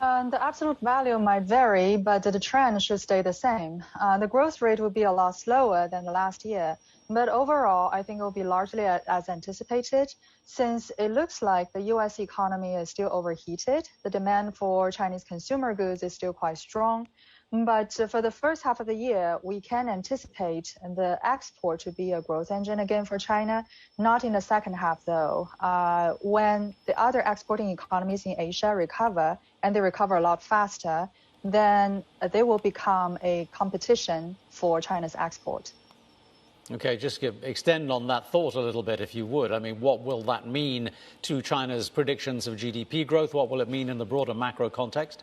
The absolute value might vary, but the trend should stay the same. The growth rate will be a lot slower than the last year, but overall, I think it will be largely as anticipated, since it looks like the U.S. economy is still overheated. The demand for Chinese consumer goods is still quite strong. But for the first half of the year, we can anticipate the export to be a growth engine again for China, not in the second half though. When the other exporting economies in Asia recover, and they recover a lot faster, then they will become a competition for China's export. Okay, just extend on that thought a little bit, if you would. I mean, what will that mean to China's predictions of GDP growth? What will it mean in the broader macro context?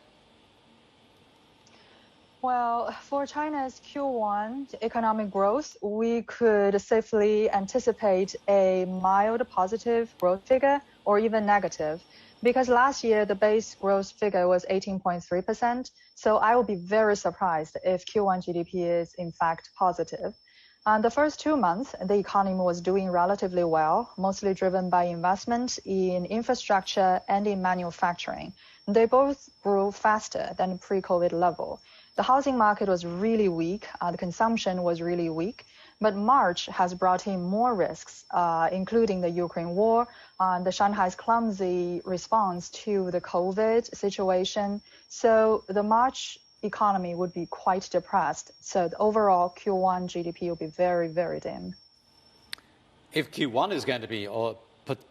Well, for China's Q1 economic growth, we could safely anticipate a mild positive growth figure or even negative, because last year the base growth figure was 18.3%. So I will be very surprised if Q1 GDP is in fact positive. The first 2 months, the economy was doing relatively well, mostly driven by investment in infrastructure and in manufacturing. They both grew faster than pre-COVID level. The housing market was really weak. The consumption was really weak. But March has brought in more risks, including the Ukraine war, the Shanghai's clumsy response to the COVID situation. So the March economy would be quite depressed. So the overall Q1 GDP will be very, very dim. If Q1 is going to be or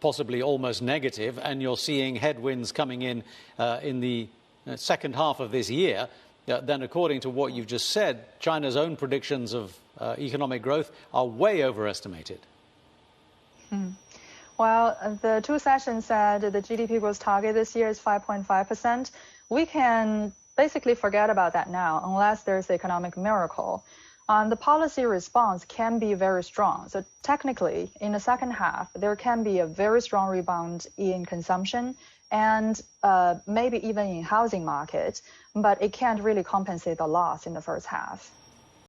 possibly almost negative, and you're seeing headwinds coming in the second half of this year, then according to what you've just said, China's own predictions of economic growth are way overestimated. Well, the two sessions said the GDP growth target this year is 5.5%. We can basically forget about that now, unless there's an economic miracle. The policy response can be very strong. So technically, in the second half, there can be a very strong rebound in consumption and maybe even in housing market, but it can't really compensate the loss in the first half.